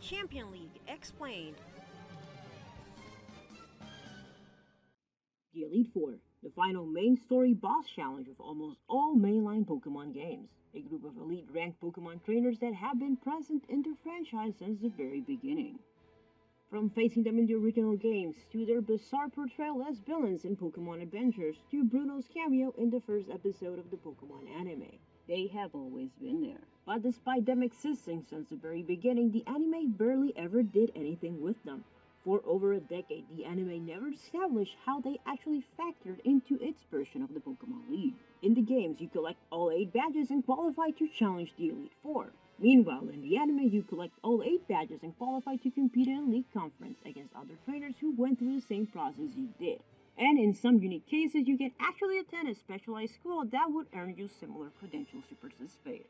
Champion League Explained. The Elite Four, the final main story boss challenge of almost all mainline Pokemon games. A group of elite ranked Pokemon trainers that have been present in the franchise since the very beginning. From facing them in the original games, to their bizarre portrayal as villains in Pokemon Adventures, to Bruno's cameo in the first episode of the Pokemon anime. They have always been there. But despite them existing since the very beginning, the anime barely ever did anything with them. For over a decade, the anime never established how they actually factored into its version of the Pokemon League. In the games, you collect all 8 badges and qualify to challenge the Elite Four. Meanwhile, in the anime, you collect all 8 badges and qualify to compete in a league conference against other trainers who went through the same process you did. And in some unique cases, you can actually attend a specialized school that would earn you similar credentials to participate.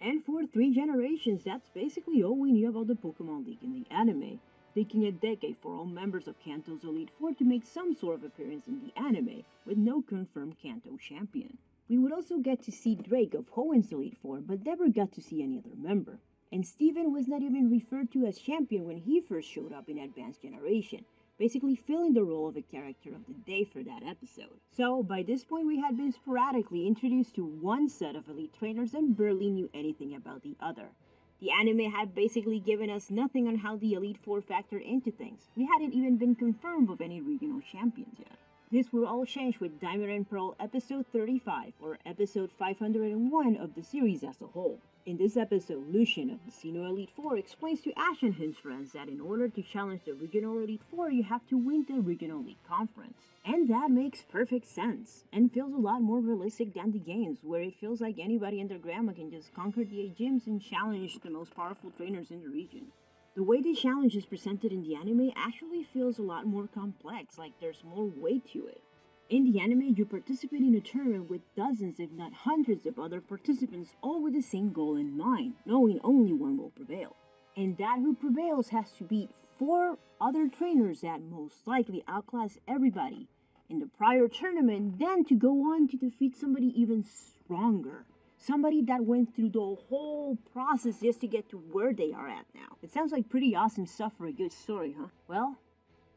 And for 3 generations, that's basically all we knew about the Pokemon League in the anime, taking a decade for all members of Kanto's Elite Four to make some sort of appearance in the anime, with no confirmed Kanto champion. We would also get to see Drake of Hoenn Elite Four, but never got to see any other member. And Steven was not even referred to as champion when he first showed up in Advanced Generation, basically filling the role of a character of the day for that episode. So, by this point we had been sporadically introduced to one set of elite trainers and barely knew anything about the other. The anime had basically given us nothing on how the Elite Four factored into things. We hadn't even been confirmed of any regional champions yet. This will all change with Diamond and Pearl episode 35, or episode 501 of the series as a whole. In this episode, Lucian of the Sinnoh Elite Four explains to Ash and his friends that in order to challenge the Regional Elite Four, you have to win the Regional League Conference. And that makes perfect sense, and feels a lot more realistic than the games, where it feels like anybody and their grandma can just conquer the 8 gyms and challenge the most powerful trainers in the region. The way the challenge is presented in the anime actually feels a lot more complex, like there's more weight to it. In the anime, you participate in a tournament with dozens if not hundreds of other participants, all with the same goal in mind, knowing only one will prevail. And that who prevails has to beat 4 other trainers that most likely outclass everybody in the prior tournament, then to go on to defeat somebody even stronger. Somebody that went through the whole process just to get to where they are at now. It sounds like pretty awesome stuff for a good story, huh? Well,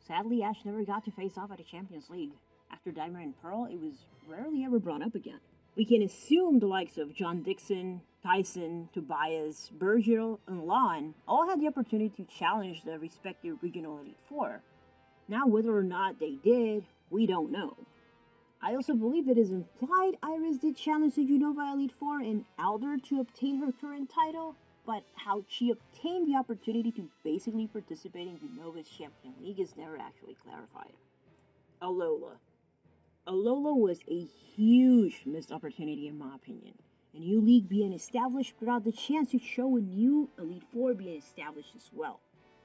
sadly Ash never got to face off at a Champions League. After Diamond and Pearl, it was rarely ever brought up again. We can assume the likes of John Dixon, Tyson, Tobias, Virgil, and Lon all had the opportunity to challenge the respective Regional Elite Four. Now, whether or not they did, we don't know. I also believe it is implied Iris did challenge the Unova Elite Four and Alder to obtain her current title, but how she obtained the opportunity to basically participate in Unova's Champion League is never actually clarified. Alola. Alola was a huge missed opportunity in my opinion. A new league being established without the chance to show a new Elite Four being established as well.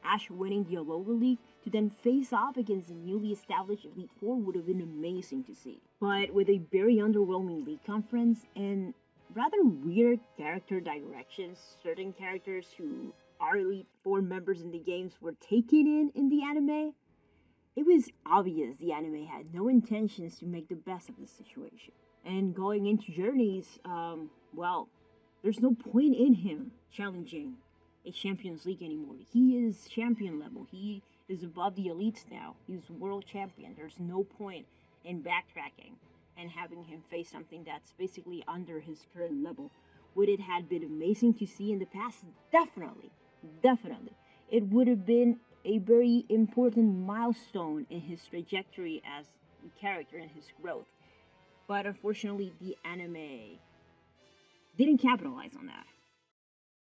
Ash winning the Alola League to then face off against the newly established Elite Four would have been amazing to see. But with a very underwhelming league conference and rather weird character directions, certain characters who are Elite Four members in the games were taken in the anime, it was obvious the anime had no intentions to make the best of the situation. And going into Journeys, well, there's no point in him challenging a Champions League anymore. He is champion level. He is above the elites now. He's world champion. There's no point in backtracking and having him face something that's basically under his current level. Would it have been amazing to see in the past? Definitely. It would have been a very important milestone in his trajectory as a character and his growth. But unfortunately, the anime didn't capitalize on that.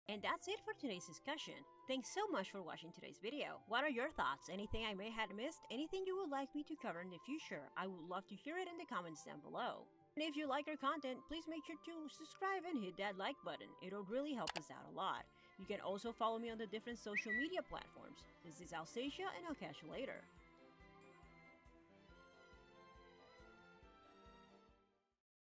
And that's it for today's discussion. Thanks so much for watching today's video. What are your thoughts? Anything I may have missed? Anything you would like me to cover in the future? I would love to hear it in the comments down below. And if you like our content, please make sure to subscribe and hit that like button. It'll really help us out a lot. You can also follow me on the different social media platforms. This is Alzatia, and I'll catch you later.